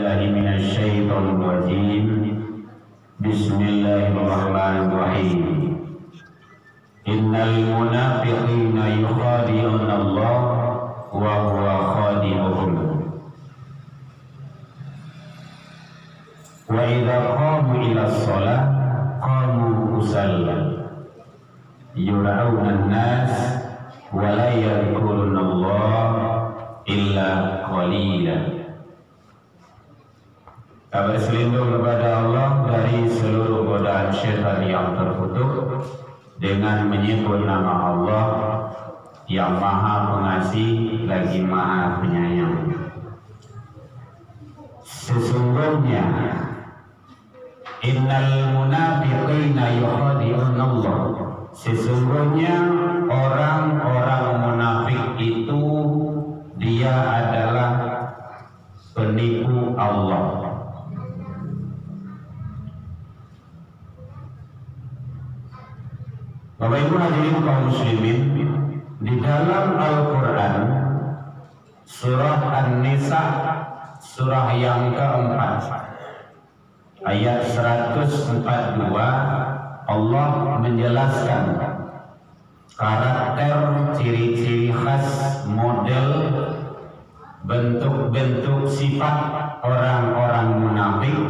بالله من الشيطان الرجيم بسم الله الرحمن الرحيم إن المنافقين يخادعون الله وهو خادعهم وإذا قاموا إلى الصلاة قاموا كسالى يرعون الناس ولا يذكرون الله إلا قليلا. Kabar selindung kepada Allah dari seluruh godaan syaitan yang terkutuk dengan menyebut nama Allah yang Maha Pengasih lagi Maha Penyayang. Sesungguhnya innal munafiqina yukhadi'un Allah. Sesungguhnya orang-orang munafik itu dia adalah penipu Allah. Bapak Ibu hadirin kaum muslimin, di dalam Al-Quran surah An-Nisa surah yang keempat ayat 142 Allah menjelaskan karakter, ciri-ciri khas, model, bentuk-bentuk sifat orang-orang munafik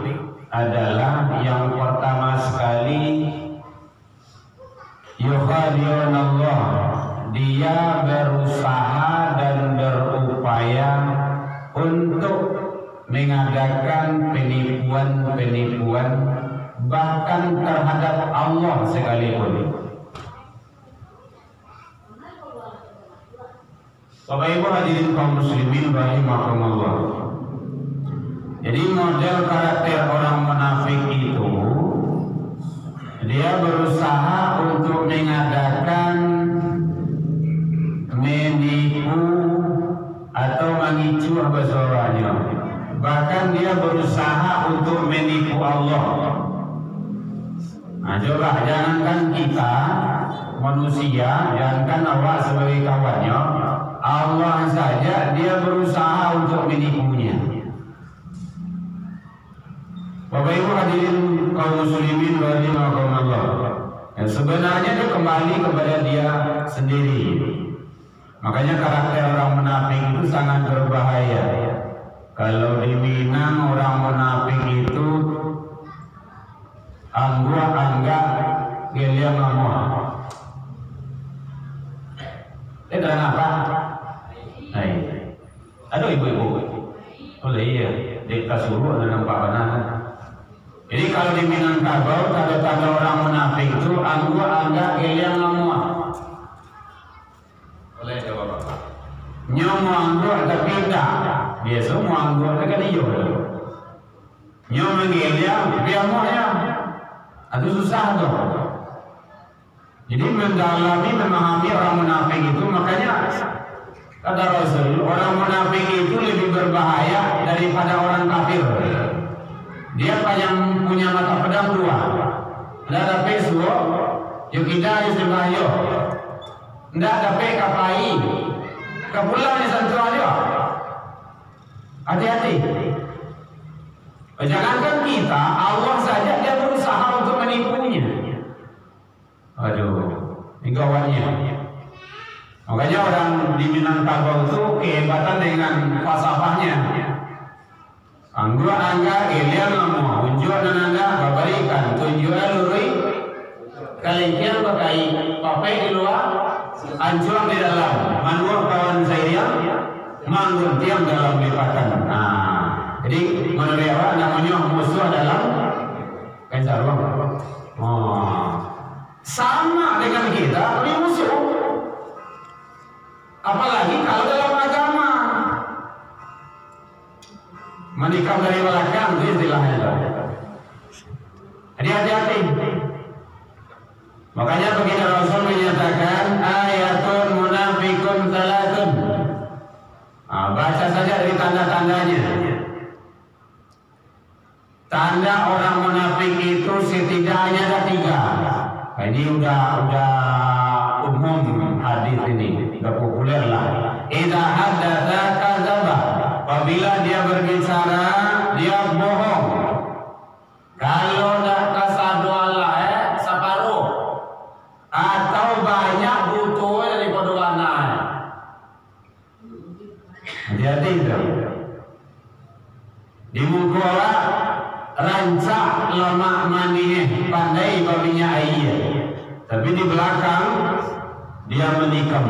adalah yang pertama sekali yukhadi'un Allah, dia berusaha dan berupaya untuk mengadakan penipuan-penipuan bahkan terhadap Allah sekalipun. Bapak Ibu hadirin kaum muslimin rahimakumullah. Jadi model karakter orang munafik itu dia berusaha untuk mengadakan menipu atau mengicu apa suaranya. Bahkan dia berusaha untuk menipu Allah. Nah, coba jangankan kita manusia, jangankan awak sebagai kawannya, Allah saja dia berusaha untuk menipunya. Bapak Ibu hadirin kaum muslimin rahimakumullah. Sebenarnya dia kembali kepada dia sendiri. Makanya karakter orang munafik itu sangat berbahaya. Kalau di Minang orang munafik itu anggap gelia ngamuk. Itu apa? Hai. Aduh ibu-ibu. Oleh iya, di Kasuruh ada nampak benar. Jadi kalau di Minangkabau tanda-tanda orang munafik itu anggap gelia ngamuk. Oleh jawab apa? Nyomu anggap tapi tidak. Biasa mau anggap dekat dia. Nyomu gelia dia mau ya. Itu susah tuh. Jadi mendalami memahami orang munafik itu, makanya kata Rasul, orang munafik itu lebih berbahaya daripada orang kafir. Dia yang punya mata pedang dua. Tidak ada pesuo, yuk kita disembah yuk. Tidak ada kapai, kepulang di sentuh aja. Hati-hati. Jangankan kita, Allah saja dia berusaha untuk menipunya. Aduh, ini gawatnya. Makanya orang di Minangkabau itu kehebatan dengan falsafahnya. Angga gelian lama, unjuk dan anda babarikan, tunjukkan luri, kalian pakai papai di luar, anjuang di dalam, manual kawan saya, manggung tiang dalam lipatan. Nah, jadi menurut awak namanya musuh dalam kaca ruang. Oh, sama dengan kita punya musuh. Apalagi kalau dalam agama. Menikam dari belakang itu istilahnya. Jadi hati-hati. Makanya begitu Rasul menyatakan ayatun munafikun salatun. Baca saja dari tanda-tandanya. Tanda orang munafik itu setidaknya ada 3. Ini udah umum hadis ini, udah populer lah. Idza haddatsa kadzaba. Apabila dia berbicara, dia di mukola rancak lemak maninya pandai babinya ayah, tapi di belakang dia menikam.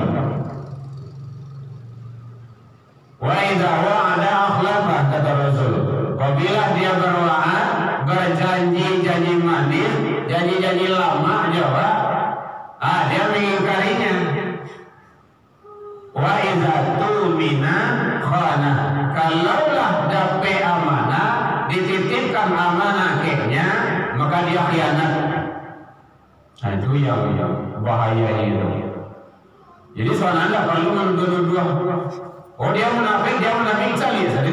Wa idza wa'ada akhlafa kata Rasul. Apabila dia berwa'ad, berjanji-janji manis, janji-janji lama Jawa, dia mengingkarinya. Wa idza tumina khana. Kalaulah dapat amanah, dititipkan amanah keknya, maka dia khianat. Nah, itu yang bahaya itu. Jadi soalnya anda perlu menuduh-nuduh. Oh dia munafik sekali. Jadi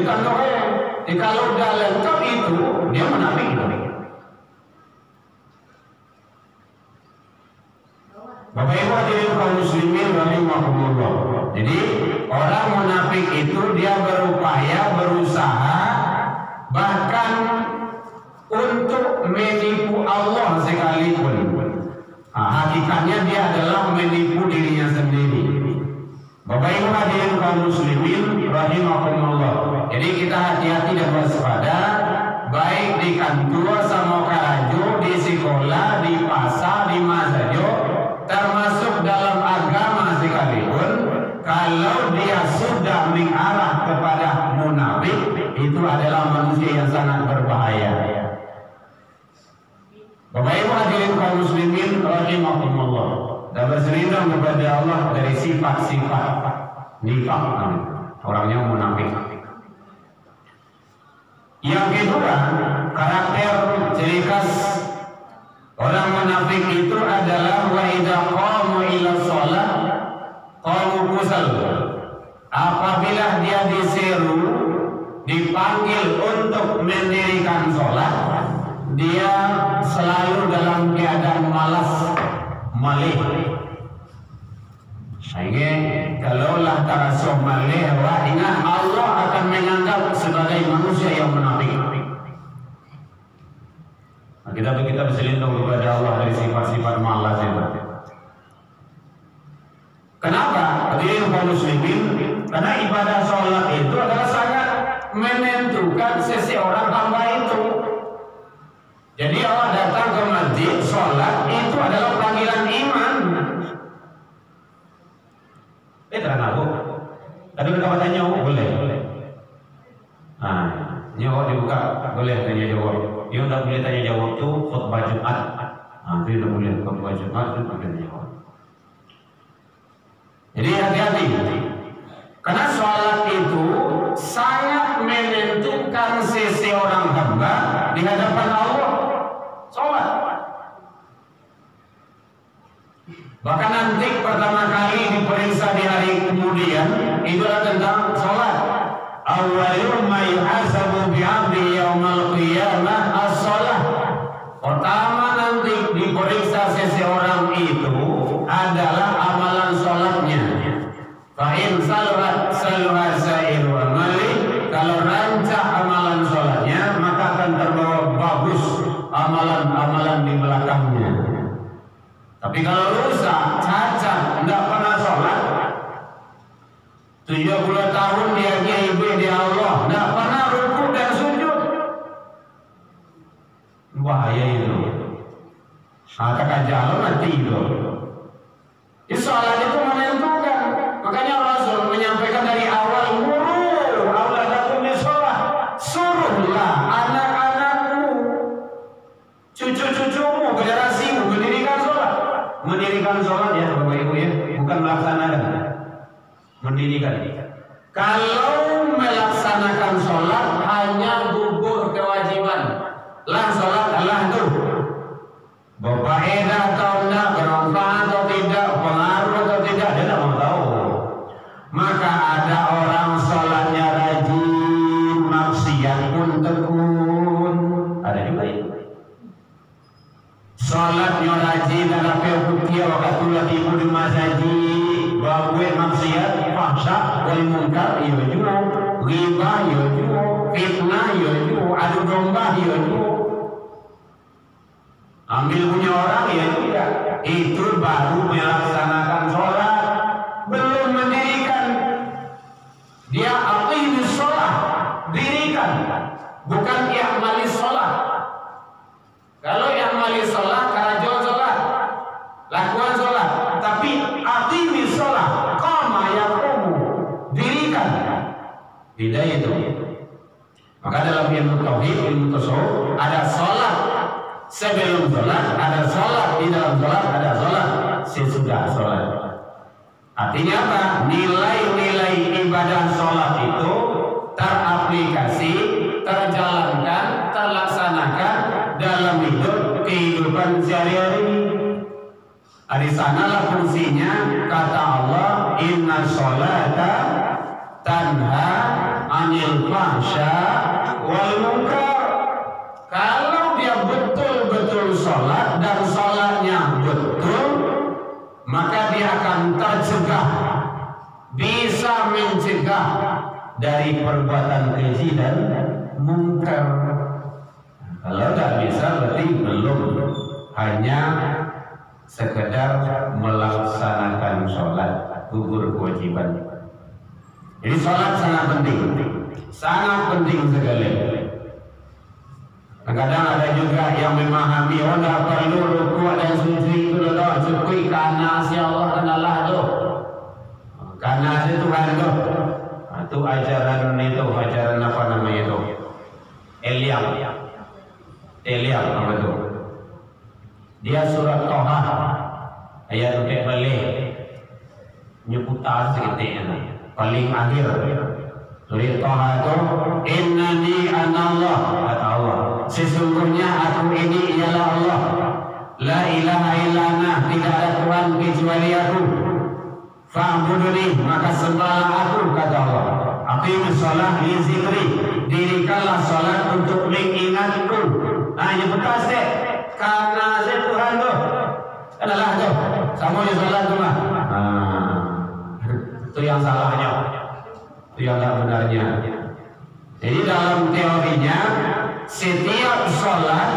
kalau udah lengkap itu dia munafik. Bapak Ibu hadirin kaum muslimin rahimakumullah. Jadi orang munafik itu dia berupaya, berusaha bahkan untuk menipu Allah sekalipun. Hakikatnya dia adalah menipu dirinya sendiri. Bapak Ibu hadirin kaum muslimin rahimakumullah. Jadi kita hati-hati dan waspada, baik di kantor sama karajo, di sekolah, di pasar, di masajo, termasuk dalam agama sekalipun, kalau dia sudah mengarah kepada munafik, itu adalah manusia yang sangat berbahaya. Bapak Ibu hadirin kaum muslimin rahimakumullah, dan berselindung kepada Allah dari sifat-sifat nifaq, orangnya munafik. Yang kedua, karakter ciri khas orang munafik itu adalah wa idza qamu ila shalah qamu kusal. Apabila dia diseru, dipanggil untuk mendirikan sholat, dia selalu dalam keadaan malas, malih. Sehingga kalaulah tarasuh malih, ingat Allah akan menganggap sebagai manusia yang munafik. Nah, kita berselindung kepada Allah dari sifat-sifat malas itu. Kenapa? Hadirin kaum muslimin, karena ibadah sholat itu adalah sangat menentukan seseorang hamba itu. Jadi Allah datang ke masjid, sholat itu adalah panggilan iman. Terang aku. Tadi mereka tanya, boleh. Nah, nyawa dibuka, boleh tanya jawab. Dia tidak boleh tanya jawab itu khutbah Jumat. Nah, dia tidak boleh khutbah Jumat itu tanya jawab. Jadi hati-hati. Karena sholat itu sangat menentukan seseorang hamba di hadapan Allah. Sholat. Bahkan nanti pertama kali diperiksa di hari kemudian itulah tentang sholat. Awwalu ma yuhasabu bi'abdi yaumal qiyamah as-sholat. Pertama nanti diperiksa seseorang itu adalah amalan sholatnya. Fa'in saluhat sa'iru amali. Kalau rancak amalan sholatnya, maka akan terbawa bagus amalan-amalan di belakangnya. Tapi kalau rusak, cacat, tidak pernah sholat, 70 tahun dia ibadah di Allah, tidak pernah rukuk dan sujud, bahaya itu. Katakan jalan nanti itu. Sholat itu menentukan. Makanya Rasul menyampaikan dari awal, muru auladakum bisolah, suruhlah anak-anakmu, cucu-cucumu, generasimu mendirikan sholat. Mendirikan sholat ya Bapak Ibu ya, bukan melaksanakan. Mendirikan. Kalau melaksanakan sholat hanya gugur kewajiban, lah sholat Allah itu berfaedah atau tidak, bermanfaat atau tidak, pengaruh atau tidak, dia tidak mau tahu. Maka ada orang sholatnya rajin, maksiat pun tekun, ada juga itu. Sholatnya rajin dalam pihak waktu lagi di masjid, bawa maksiat, paksa, wal munkar, iya juga, riba, iya juga, fitnah, iya juga, adu domba, iya juga, ambil punya orang, iya juga. Itu baru melaksanakan sholat, belum mendirikan. Dia aqimus sholat, dirikan. bukan i'malis sholat. Kalau i'malis sholat, karajo sholat, lakukan sholat, tapi aqimis sholat, qama yaqumu, dirikan. Beda itu. Maka dalam ilmu tauhid, ilmu tasawuf ada sholat sebelum sholat, ada sholat di dalam sholat, ada sholat sesudah sholat. Artinya apa? Nilai-nilai ibadah sholat itu teraplikasi, terjalankan, terlaksanakan dalam hidup kehidupan sehari-hari. Di sanalah fungsinya kata Allah, inna sholata tanha anil fahsya wal munkar. Kalau dia betul-betul sholat dan sholatnya betul, maka dia akan tercegah, bisa mencegah dari perbuatan keji dan mungkar. Kalau tidak bisa berarti belum, hanya sekedar melaksanakan sholat, gugur kewajiban. Jadi sholat sangat penting sekali. Kadang ada juga yang memahami, oh tidak perlu rukuk dan sujud itu loh, cukup karena si Allah dan Allah itu, karena si Tuhan itu. Itu ajaran apa namanya itu? Eliam apa itu? Dia surat Toha ayat udah balik nyebutan sedikitnya paling akhir surat Toha itu, innani anallah, kata Allah, sesungguhnya aku ini ialah Allah, la ilaha illana, tidak ada Tuhan kecuali aku, fa'buduni, maka sembahlah aku, kata Allah. Aqimus shalah li zikri, dirikanlah salat untuk mengingatku. Nah, yang bekas deh, karena saya Tuhan tuh, adalah tuh, sama yang salat tuh mah. Itu yang salahnya, itu yang tak benarnya. Jadi dalam teorinya, setiap salat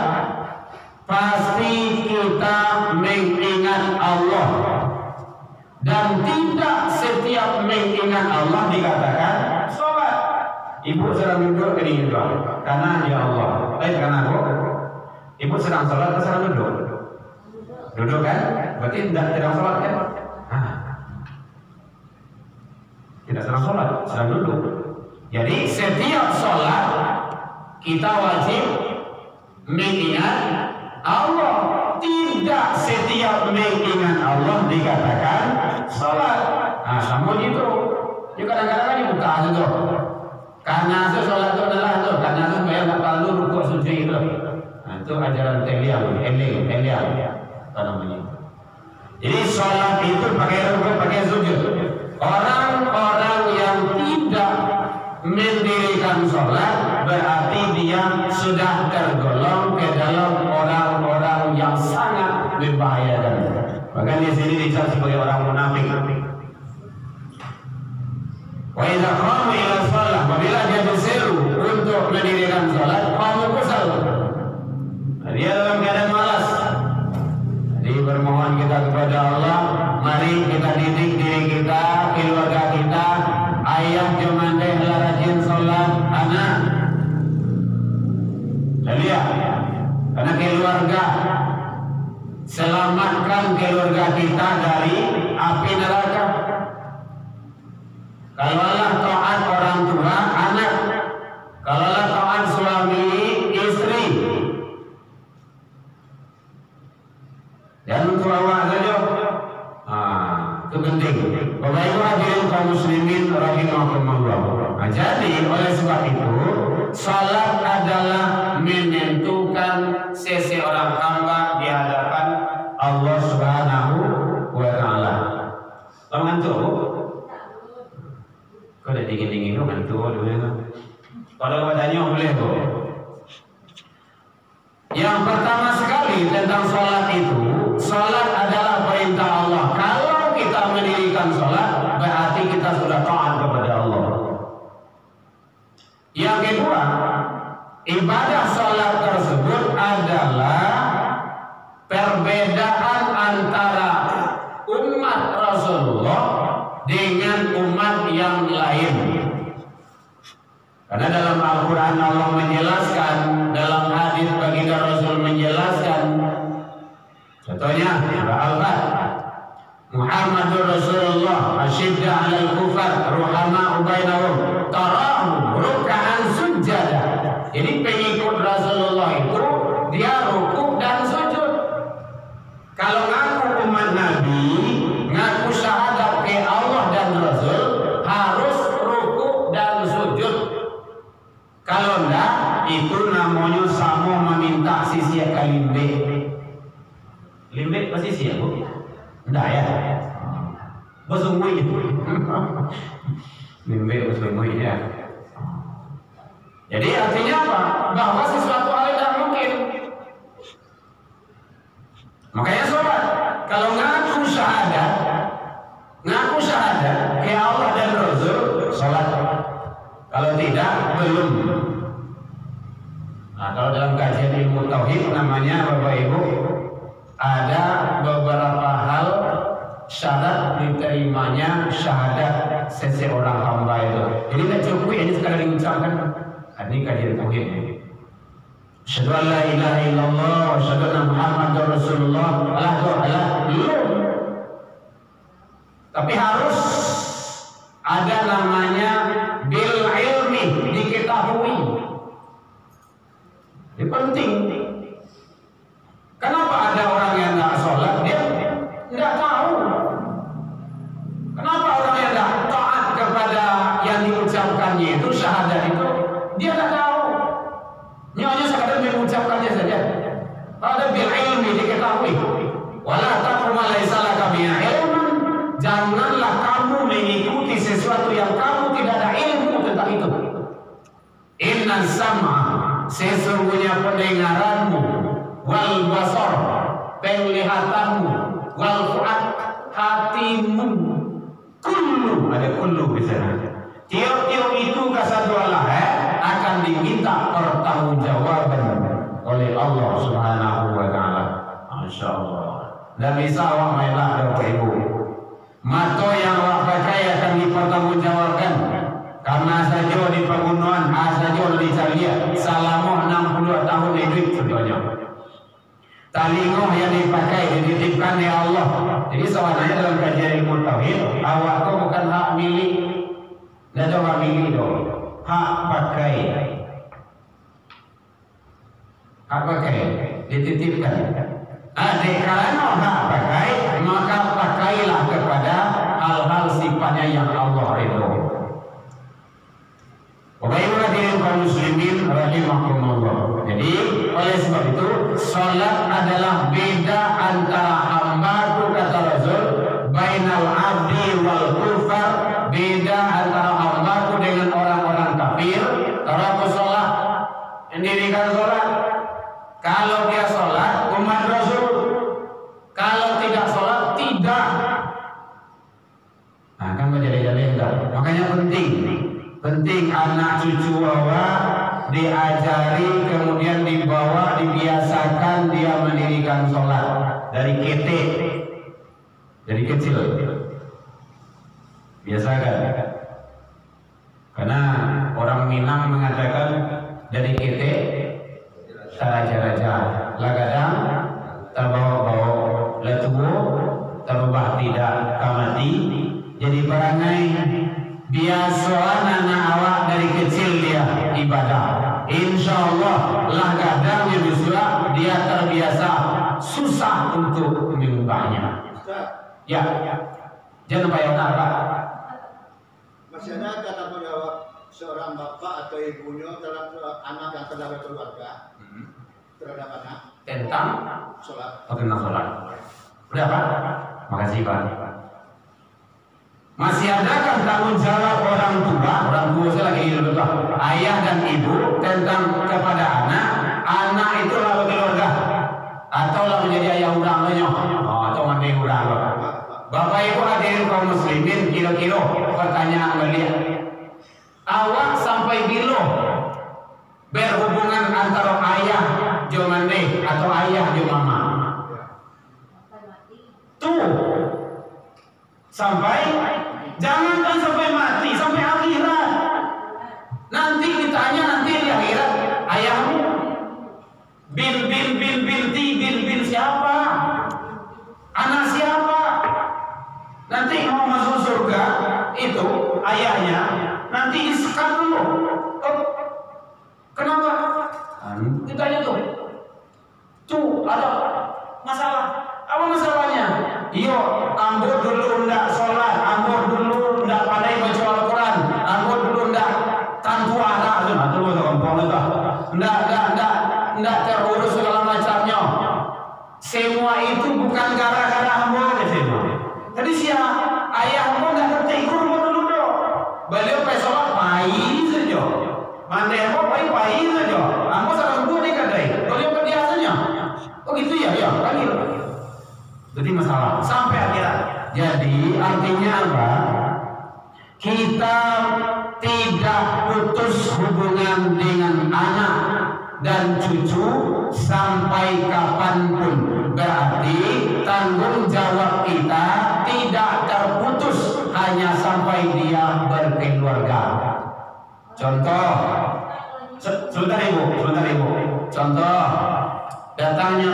pasti kita mengingat Allah. Dan tidak setiap mengingat Allah dikatakan sholat. Ibu sedang duduk ini juga, karena ya Allah, karena aku. Ibu sedang sholat, sedang duduk. Duduk kan? Berarti tidak sedang sholat kan? Tidak sedang sholat, sedang duduk. Jadi setiap sholat kita wajib mengingat Allah. Tidak setiap mengingat Allah dikatakan sholat. Nah, sama gitu. Ya kadang-kadang kan dibuka itu. Karena itu sholat itu adalah itu. Karena itu bayar tak perlu rukuk sujud itu. Nah, itu ajaran Eliam. Apa namanya? Jadi sholat itu pakai rukuk, pakai sujud. Orang-orang yang tidak mendirikan sholat berarti dia sudah tergolong ke dalam orang-orang yang sangat membahayakan. Bahkan di sini dicap sebagai orang munafik. Wa idza qamu ila shalah, apabila dia berseru untuk mendirikan sholat, qamu kusal. Dia dalam keadaan malas. Jadi bermohon kita kepada Allah, mari kita didik diri kita, keluarga kita, ayah jomandeh rajin sholat, anak. Lihat, karena keluarga, selamatkan keluarga kita dari api neraka. Kalau Allah taat orang tua, anak. Kalau Allah taat suami, istri. Dan untuk awak saja. Itu penting. Bapak Ibu hadirin kaum muslimin rahimakumullah. Jadi oleh sebab itu, salat adalah menentukan seseorang hamba di hadapan Allah Subhanahu wa taala. Kamu ngantuk? Kau dah dingin-dingin tu ngantuk dulu. Kalau kau tanya boleh tu. Yang pertama sekali tentang salat itu, salat adalah perintah Allah. Kalau kita mendirikan salat, berarti kita sudah taat kepada Allah. Yang kedua, ibadah salat tersebut adalah perbedaan antara umat Rasulullah dengan umat yang lain. Karena dalam Al-Quran Allah menjelaskan, dalam hadis baginda Rasul menjelaskan. Contohnya surah Al-Fatihah. Muhammadur Rasulullah asyidda 'alal kufar ruhama'u bainahum tarahum ruk'an sujada. Jadi pengikut Rasulullah itu dia rukuk dan sujud. Kalau ngaku umat Nabi, ngaku syahadat ke Allah dan Rasul, harus rukuk dan sujud. Kalau enggak, itu namanya sama meminta sisia ke limbe. Limbe pasti sia, Bu? Enggak ya? Bersungguh itu. Limbe bersungguh ya. Jadi artinya apa? Bahwa sesuatu hal tidak mungkin. Makanya sobat, kalau ngaku syahadat ke Allah dan Rasul, salat. Kalau tidak, belum. Nah, kalau dalam kajian ilmu tauhid namanya Bapak Ibu, ada beberapa hal syarat diterimanya syahadat seseorang hamba itu. Jadi tidak cukup ini sekadar diucapkan. Ini kajian tauhid. Asyhadu an la ilaha illallah wa asyhadu anna Muhammadar Rasulullah. Belum. Tapi harus ada namanya bil ilmi, diketahui. Ini penting. Kenapa ada orang yang tidak sholat, dia tidak tahu? Kenapa orang yang tidak taat kepada yang diucapkannya itu, syahadat itu, dia tidak tahu? Nyonya sekadar mengucapkannya saja. Ada bil ilmi, diketahui. Wala taqfu ma laisa laka bihi ilmun. Janganlah kamu mengikuti sesuatu yang kamu tidak ada ilmu tentang itu. Inna sam'a, sesungguhnya pendengaranmu, wal basar, penglihatanmu, wal fu'ad, hatimu, kullu, ada kullu di sana. Tiap-tiap itu kasadualah akan diminta pertanggungjawaban oleh Allah Subhanahu wa taala. Masya Allah. Dan bisa awak mainlah Bapak Ibu. Mato yang awak pakai akan dipertanggungjawabkan. Karena saja di pegunungan, saja di Calia, selama 62 tahun hidup contohnya. Talingoh yang dipakai dititipkan oleh Allah. Jadi sebenarnya dalam kajian ilmu tauhid, awak itu bukan hak milik. Tidak ada hak milik dong. Hak pakai. Hak pakai dititipkan. Karena hak pakai, maka pakailah kepada hal-hal sifatnya yang Allah ridho. Baiklah hadirin kaum muslimin rahimakumullah. Jadi oleh sebab itu salat adalah beda antara hamba kata Rasul, bainal abdi wal kufar, beda antara hamba dengan orang-orang kafir. Taraku salat, mendirikan salat. Kalau dia salat umat Rasul, kalau tidak salat tidak. Nah, kan menjadi-jadi enggak. Makanya penting anak cucu bawa diajari, kemudian dibawa, dibiasakan dia mendirikan sholat dari kecil biasakan. Karena orang Minang mengatakan dari kete taraja-raja lagadang terbawa-bawa letuwo terbah tidak kamati. Jadi barangai biasa anak awak dari kecil dia ibadah. Insya Allah lah kadang dia terbiasa susah untuk mengubahnya. Ya, jangan payah Pak. Masih ada tanggung jawab seorang bapak atau ibunya dalam anak yang telah berkeluarga terhadap anak tentang sholat. Tentang sholat. Berapa? Makasih Pak. Masih adakah tanggung jawab orang tua saya lagi hidup tua, ayah dan ibu tentang kepada anak itu lalu keluarga, atau lah menjadi ayah udang atau mandi udang. Bapak Ibu hadirin kaum muslimin, kira-kira pertanyaan beliau, awak sampai bilo berhubungan antara ayah jo mandi atau ayah jo mama tuh jangankan sampai mati, sampai akhirat. Nanti ditanya, nanti siapa? Anak siapa? Nanti mau masuk surga itu ayahnya nanti disekap dulu. Oh, kenapa? Ditanya tuh ada masalah. Apa masalahnya? Iyo, ambo dulu ndak sholat, ambo dulu ndak pandai baca Al-Quran, ambo dulu ndak tantu arah, atau kompon itu, ndak terurus segala macamnya. Semua itu bukan gara-gara ambo, tadi siapa? Ayah ambo ndak ngerti kurma dulu dong. Beliau pas sholat pahit saja, mandai ambo pahit saja. Ambo sarang dua nih kadai, beliau biasanya. Oh gitu ya, panggil. Jadi masalah sampai akhirat. Jadi artinya apa? Kita tidak putus hubungan dengan anak dan cucu sampai kapanpun. Berarti tanggung jawab kita tidak terputus hanya sampai dia berkeluarga. Contoh, sebentar ibu. Contoh, datangnya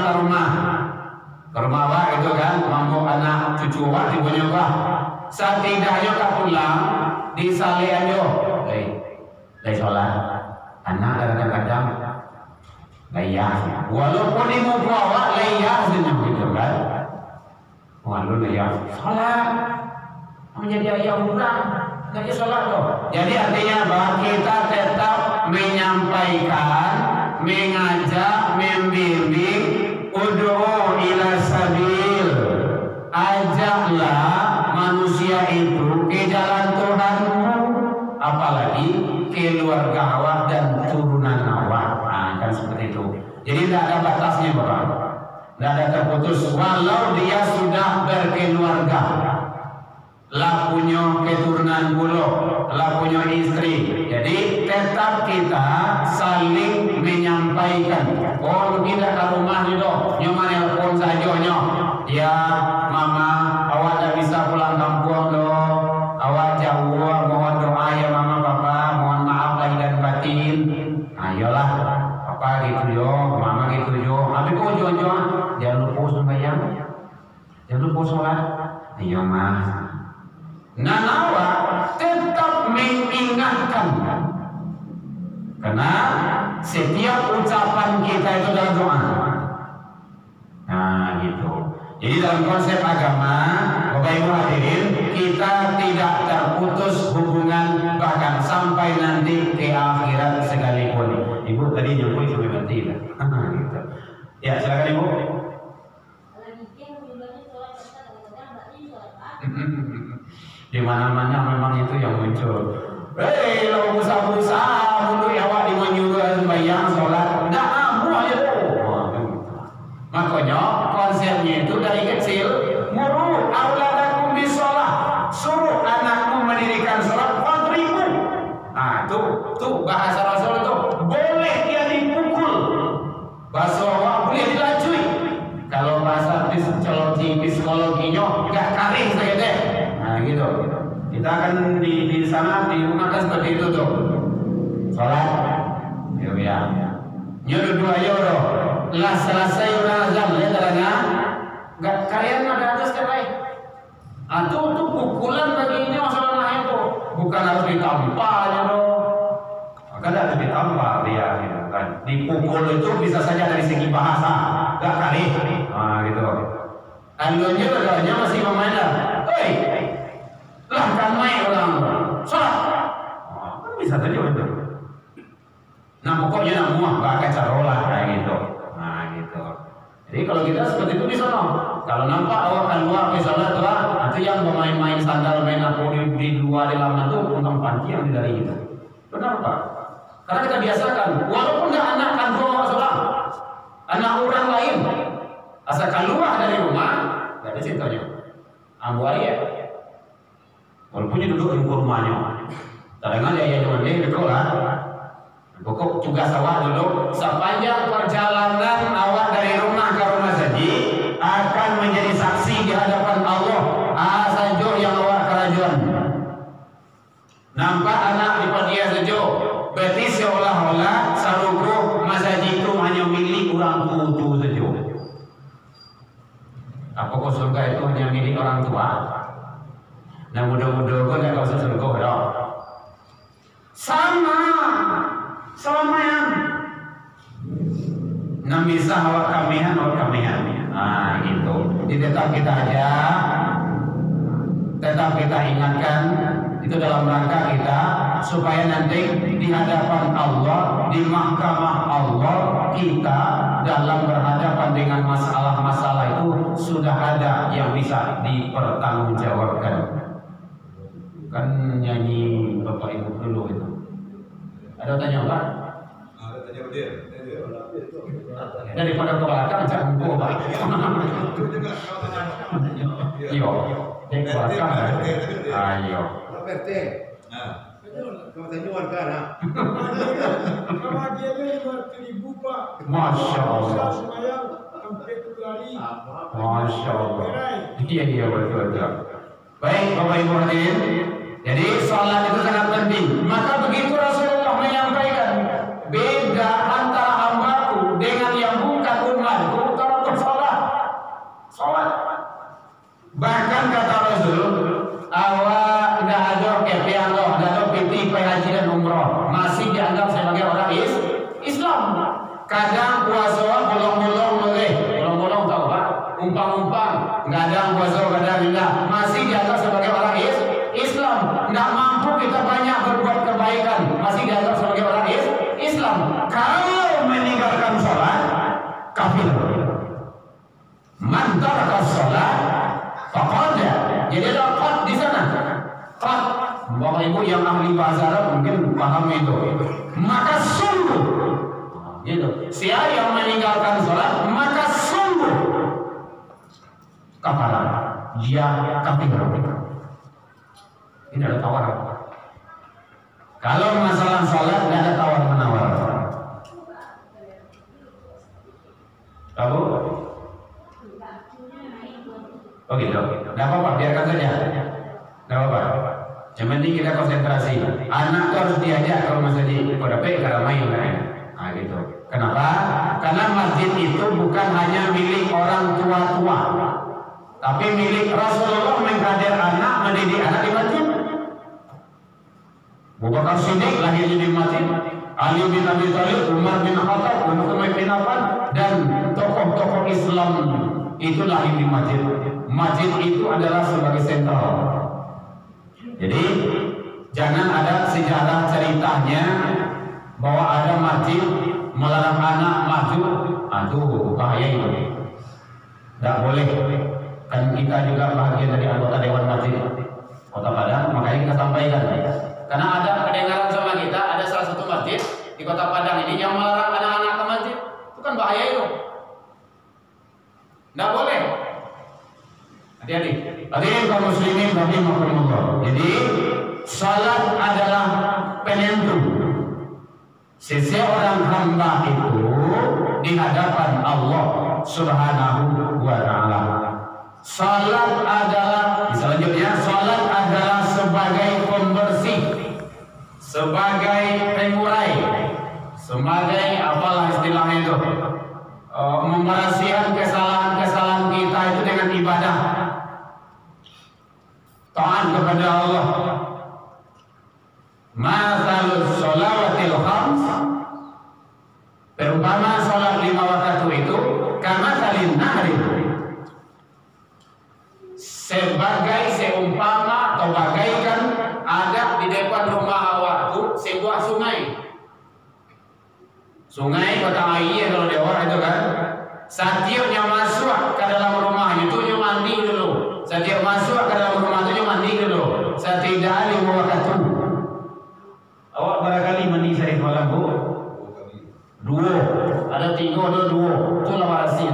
ke rumah wak itu kan, mampu anak cucu wak dibunya wak. Setidaknya kak pulang disali aja, lay sholat. Anak kadang-kadang layah, walaupun di muka wak layah senyum gitu kan. Walau layah sholat, menjadi ayah orang, nggak sholat tuh. Jadi artinya bahwa kita tetap menyampaikan, mengajak, membimbing. Ud'u ila sabil, ajaklah manusia itu ke jalan Tuhanmu, apalagi keluarga awak dan turunan awak. Nah, kan seperti itu. Jadi tidak ada batasnya Bapak, tidak ada terputus. Walau dia sudah berkeluarga, lah punya keturunan bulu, lah punya istri. Jadi tetap kita saling menyampaikan. Oh mungkin dah ke rumah ni doh, nyoman telepon saja nyo. Ya mama, awak dah bisa pulang kampung doh. Awak jauh, mohon doa ya mama papa, mohon maaf lahir dan batin. Ayolah, papa gitu yo, mama gitu yo. Habis kau jo, jangan lupa sembahyang, jangan lupa sholat. Ayo mah. Nanawa tetap mengingatkan, karena setiap ucapan kita itu dalam doa. Nah gitu. Jadi dalam konsep agama, Bapak Ibu hadirin, kita tidak terputus hubungan bahkan sampai nanti ke akhirat sekalipun. Ibu tadi nyambung sampai mati lah. Gitu. Ya silakan Ibu. Di mana-mana memang itu yang muncul. Lo busa-busa dulu ya awak di menyuruh sembahyang sholat, nggak mampu aja tuh. Makanya konsepnya itu dari kecil, muru auladakum bisolah, suruh anakmu mendirikan sholat, fadribu. Nah tuh bahasa Rasul itu boleh dia dipukul, bahasa awak boleh dilacui. Kalau bahasa psikologinya nggak karing saya deh. Nah gitu. Kita akan di sana di rumah kan seperti itu tuh. Sholat, ya. Nyuruh dua euro. Lah selesai udah azan ya karena nggak kalian ada atas terbaik. Tuh pukulan bagi ini masalah itu. Bukan harus ditampaknya loh. Maka harus ditampar dia kan. Dipukul itu bisa saja dari segi bahasa, nggak kali. Nah gitu. Algonya masih memandang. Hei. Lah kan main orang sholat, bisa saja betul. Nah pokoknya nak muah pakai carolah kayak gitu. Nah gitu. Jadi kalau kita seperti itu bisa no. Kalau nampak awak keluar ke sholat lah, nanti yang bermain-main sandal main apa di luar di lama itu tentang panci yang dari itu. Benar Pak? Karena kita biasakan, walaupun dah anak kandung awak sholat, anak orang lain, asal keluar dari rumah, nggak ada ceritanya. Ambu ya. Walaupun dia duduk di rumahnya, kadang-kadang dia cuma dia betul lah. Pokok tugas awak dulu sepanjang perjalanan awak dari rumah ke rumah saji akan menjadi saksi di hadapan Allah. Saja yang awak kerajuan. Nampak anak di dia saja, berarti seolah-olah saruku masaji itu hanya milik orang putu saja. Namisah wa kamihan. Nah gitu. Jadi tetap kita ingatkan itu dalam rangka kita supaya nanti di hadapan Allah, di mahkamah Allah, kita dalam berhadapan dengan masalah-masalah itu sudah ada yang bisa dipertanggungjawabkan. Kan nyanyi Bapak Ibu dulu itu. Ada tanya apa? Ada tanya dia. Daripada ke belakang jangan buku Pak. Yo, di belakang. Ayo. RT. Nah. Kamu tanya warga nah. Kebahagiaannya 5.000 Pak. Masya Allah. Semayang sampai lari. Masya Allah. Iya betul. Baik Bapak Ibu hadirin. Jadi sholat itu sangat penting. Maka begitu Rasulullah menyampaikan, beda antara hambaku dengan yang bukan umatku kalau bersolat. Bahkan kata Rasul, awak nggak ada kepian loh, nggak ada piti haji dan umroh, masih dianggap sebagai orang Islam. Kadang puasa bolong-bolong tahu Pak, umpang, nggak ada puasa kadang enggak, masih dianggap sebagai orang Islam. Nggak mampu kita banyak berbuat kebaikan, masih dianggap sebagai orang Islam. Kalau meninggalkan sholat, kafir. Man taraka sholat faqad. Jadi ada qad di sana. Qad. Bapak Ibu yang ahli bahasa Arab mungkin paham itu. Maka sungguh gitu. Siapa yang meninggalkan sholat maka sungguh kafaran. Dia kafir. Ini ada tawar. Kalau masalah sholat tidak ada tawar menawar. Tahu? Oh gitu. Tidak apa-apa, biarkan saja. Tidak apa-apa. Yang penting kita konsentrasi. Anak itu harus diajak kalau masih di Kodape kalau main kan. Nah gitu. Kenapa? Karena masjid itu bukan hanya milik orang tua-tua, tapi milik Rasulullah menghadir anak, mendidik anak di masjid. Abu Bakar Siddiq lahirnya di masjid, Ali bin Abi Thalib, Umar bin Khattab, Utsman bin Affan, dan tokoh-tokoh Islam itu lahir di masjid. Masjid itu adalah sebagai sentral. Jadi jangan ada sejarah ceritanya bahwa ada masjid melarang anak maju. Aduh, bahaya itu. Tidak boleh. Kan kita juga bahagian dari anggota Dewan Masjid Kota Padang, makanya kita sampaikan. Karena ada kedengaran sama kita, ada salah satu masjid di Kota Padang ini yang melarang anak-anak ke masjid. Itu kan bahaya itu. Tidak boleh. Hati-hati. Hadirin kaum muslimin rahimakumullah. Jadi salat adalah penentu seseorang hamba itu di hadapan Allah Subhanahu wa taala. Salat adalah selanjutnya salat adalah sebagai pembersih, sebagai pengurai, sebagai apalah istilahnya itu, membersihkan kesalahan-kesalahan kita itu dengan ibadah, taat kepada Allah. Masalus sholawatil khams, perumpama sholat 5 waktu itu kama salin nahri, sebagai seumpama atau bagaikan ada di depan rumah awakku sebuah sungai. Sungai kota air kalau di orang itu kan. Setiapnya masuk ke dalam rumahnya itu dia mandi dulu. Setiap masuk ke dalam rumah itu dia mandi dulu. Setidak 5 waktu. Awak barangkali mandi sehari malam Bu? 2. Ada 3 ada 2. Itu lawarasi ya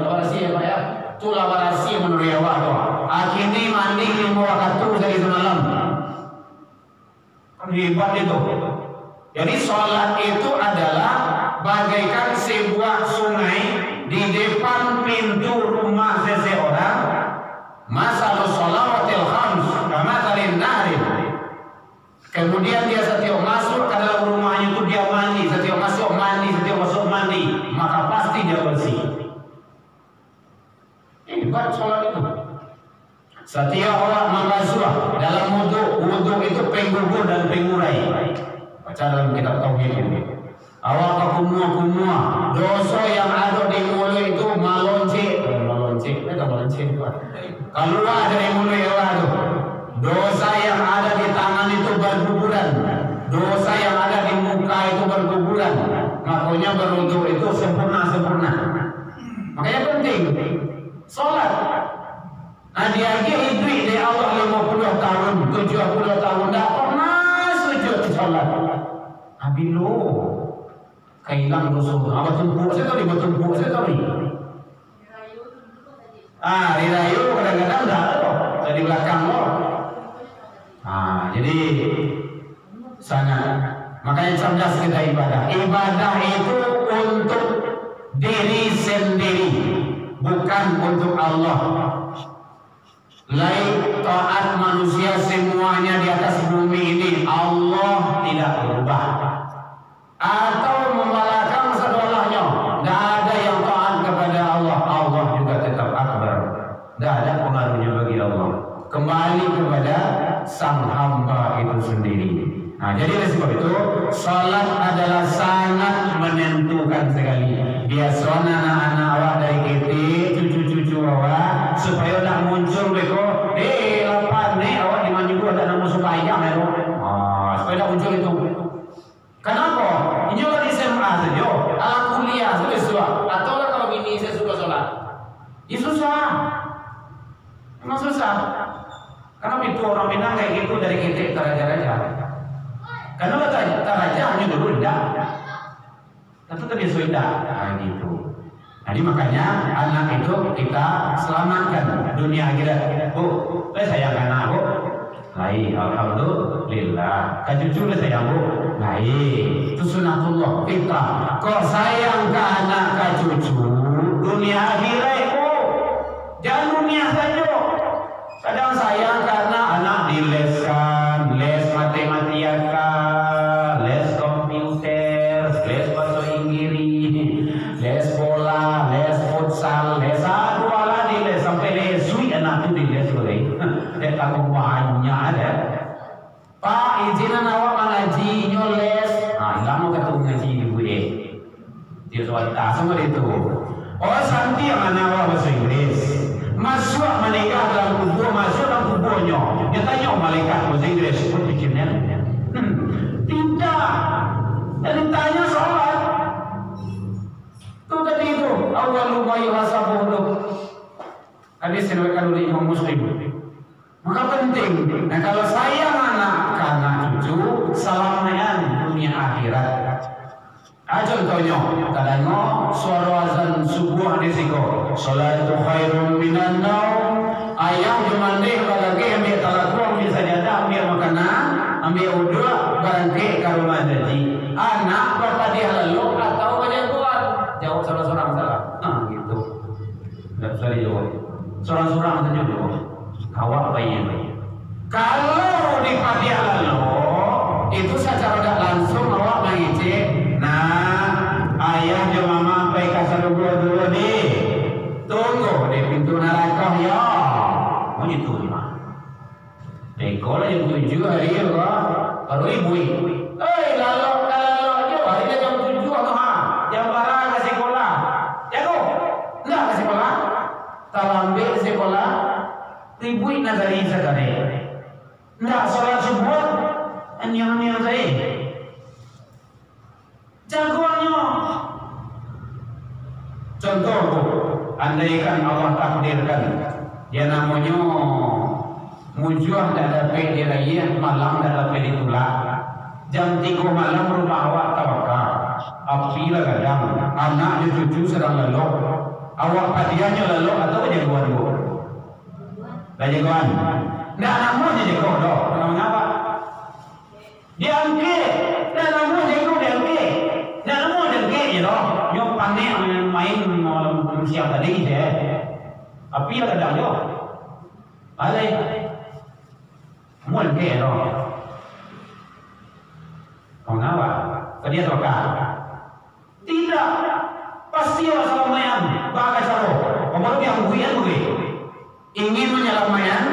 Pak ya. Itu lawarasi menurut awak tu. Akhirnya mandi 5 waktu sehari semalam. Kan hebat itu. Jadi sholat itu adalah bagaikan sebuah sungai di depan pintu rumah seseorang. Masalus sholawatil khams kama salin nahri. Kemudian dia setiap masuk ke dalam rumahnya itu dia mandi, setiap masuk mandi, maka pasti dia bersih. Hebat sholat itu. Setiap orang membasuh dalam wudu itu penggugur dan pengurai. Baca dalam kitab tauhid ini. Awak kumua dosa yang ada di Kailang rusuh. Apa tumpuk saya tahu, tumpuk saya tahu. Dirayu kadang-kadang dah loh, dari belakang loh. Jadi sangat, makanya cerdas kita ibadah. Ibadah itu untuk diri sendiri, bukan untuk Allah. Lain taat manusia semuanya di atas bumi ini, Allah tidak berubah. Atau membalakan sedolahnya, tidak ada yang taat kepada Allah, Allah juga tetap akbar. Tidak ada pengaruhnya bagi Allah. Kembali kepada sang hamba itu sendiri. Jadi oleh sebab itu, salat adalah sangat menentukan sekali. Biasanya anak-anak awak dari kecil, cucu-cucu awak, supaya tak muncul beko, lapan awak di mana juga ada nama suka ayam itu. Supaya tak muncul itu. Kenapa? Ini orang di SMA saja, alat kuliah susah. Atau kalau gini saya suka sholat, susah. Memang susah. Karena itu orang Minang kayak gitu dari kita taraja-raja. Karena tarajanya dulu tidak. Tentu tadi sudah gitu. Jadi makanya anak itu kita selamatkan dunia akhirat. Sayang anak bu. Baik, alhamdulillah. Cucu sayang bu. Baik, itu sunatullah fitrah. Kau sayang ke anak ke cucu, dunia akhirat bu. Jangan dunia saja. Kadang sayang karena anak dileskan, les matematika, les komputer, les bahasa Inggris, les bola, les futsal, les dua lah diles sampai lesui anak itu diles boleh. Dia tak banyak ada. Pak izinan awak mengaji nyoles. Lama ketemu ngaji di bude. Dia soal tak sama itu. Santi yang anak awak bahasa Inggris. Masuk menikah dalam kubur, masuk dalam kuburnya. Dia tanya malaikat bahasa Inggris, pun bikinnya. Tidak. Jadi tanya sholat. Itu tadi itu. Awal lumayi rasa bodoh. Hadis diriwayatkan oleh Imam Muslim. Maka penting. Nah kalau sayang anak karena cucu, salamnya dunia akhirat. Contohnya, kadang-kadang suara azan subuh disiko, salatu khairun minan naum. Ayam jemandeh balagi ambil talaku, ambil sajadah, ambil makanan, ambil uduk, barangke karumah jadi. Anak bapak dia lalu atau banyak kuat. Jawab seorang-seorang salah. Gitu. Tidak usah dijawab. Seorang-seorang saja dulu. Awak bayi. Kalau di padi lalu itu secara tidak langsung awak mengicip. Ayah dan mama sampai kasar dulu nih. Tunggu di pintu neraka ya. Mau itu lima. Sekolah yang 7 hari ya baru ibu. Lalu aja hari ini jam 7 atau jam berapa ke sekolah? Jago? Enggak ke sekolah. Talambil sekolah. Ibu negari sekali. Enggak sholat subuh. Anyam-anyam saya. Jagoannya. Contoh, andaikan Allah takdirkan, dia namanya mujuah dan dapat diraih, malam dan dapat ditulak. Jam 3 malam rumah awak tawakal, api lah kadang, anak cucu sedang lalu, awak padiannya lalu atau jagoan bu? Jagoan. Nggak namanya jago doh, namanya apa? Diangkit, nggak namanya jago diangkit. Nggak namanya diangkit ya doh. Nyok panik main siang tadi je. Api lah kadang jo. Alai. Mual ke doh. Mengapa? Dia tokak. Tidak. Pasti menyelamatkan bagai caro. Kemudian yang buian begitu. Ingin menyelamatkan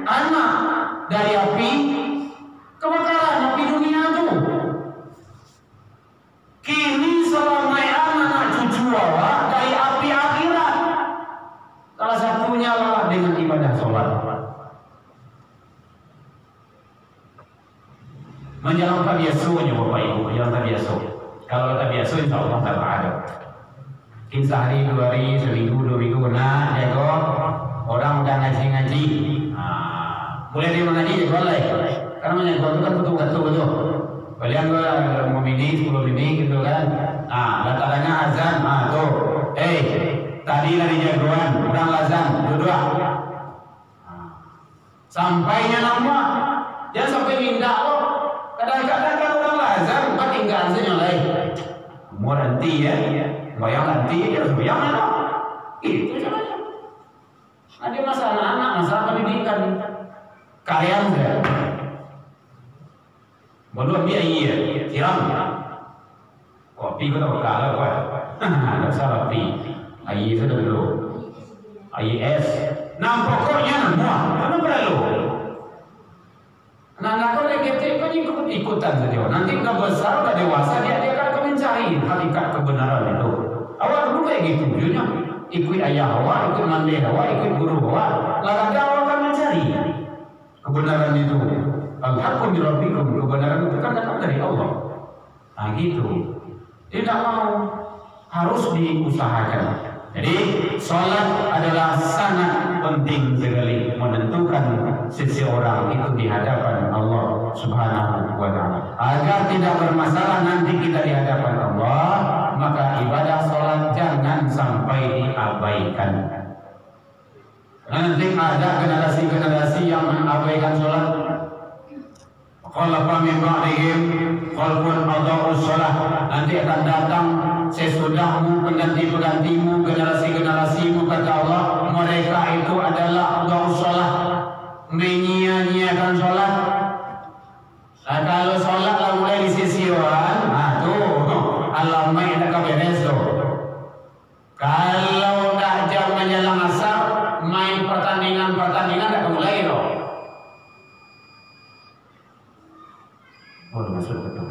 anak dari api kebakaran api dunia itu. Kini selamatkan anak cucu awak dari api akhirat. Salah satunya adalah dengan ibadah sholat. Menjalankan biasanya Bapak Ibu, menjalankan biasa. Kalau tak biasa insya Allah tak ada. Mungkin sehari, 2 hari, seminggu, 2 minggu, nah jago. Orang udah ngaji-ngaji. Boleh dia mengaji jago lah. Karena menjago itu kan betul-betul. Kalian mau mini, 10 mini gitu kan. tadanya azan, tuh. Tadi dari jagoan, kurang azan, dua. Sampainya nama, jangan sampai mindah loh. Kadang-kadang kan orang azan, tinggal saja lain. Mau nanti ya, bayang nanti ya, bayang anak. Itu caranya. Nanti masalah anak, masalah pendidikan, kalian saya. Belum dia iya, siram. Kopi ko tahu kalau apa? Ada salah pi. Air itu dulu. Air es. Nah pokoknya semua, mana perlu? Nah kalau kita ikut-ikutan saja. Nanti udah besar, udah dewasa dia akan mencari hakikat kebenaran itu. Awal dulu kayak gitu, jadinya ikut ayah awak, ikut mandi awak, ikut guru awak. Lalu awak akan mencari kebenaran itu. Al-haqqu min rabbikum, kebenaran itu kan datang dari Allah. Nah gitu. Tidak mau, harus diusahakan. Jadi sholat adalah sangat penting sekali menentukan seseorang itu di hadapan Allah Subhanahu wa Ta'ala. Agar tidak bermasalah nanti kita di hadapan Allah, maka ibadah sholat jangan sampai diabaikan. Nanti ada generasi-generasi yang mengabaikan sholat. Khalafa min ba'dihim khalfun adha'us shalah. Nanti akan datang sesudahmu, pengganti-penggantimu, generasi-generasimu, kata Allah, mereka itu adalah adha'us shalah, menyia-nyiakan sholat. Nah, kalau sholat lah mulai disisiwan, tuh alamnya ada beres tuh. Kalau dah jam menjelang asar, main pertandingan dah mulai loh. Masuk betul.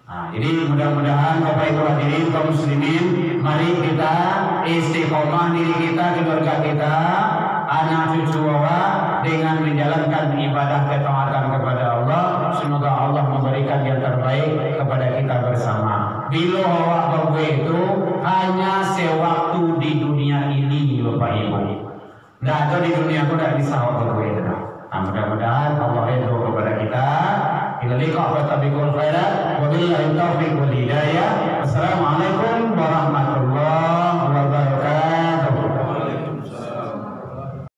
Nah, jadi mudah-mudahan Bapak Ibu hadirin kaum muslimin, mari kita istiqomah diri kita, keluarga kita, anak cucu awak dengan menjalankan ibadah ketaatan kepada Allah. Semoga Allah memberikan yang terbaik kepada kita bersama. Bila awak berbuat itu hanya sewaktu di dunia ini, Bapak Ibu. Tidak ada di dunia itu tidak bisa awak berbuat itu. Nah, mudah-mudahan Allah ridho kepada kita. Ila liqa wa tabiqul khairat wa billahi taufiq wal hidayah. Wassalamualaikum warahmatullahi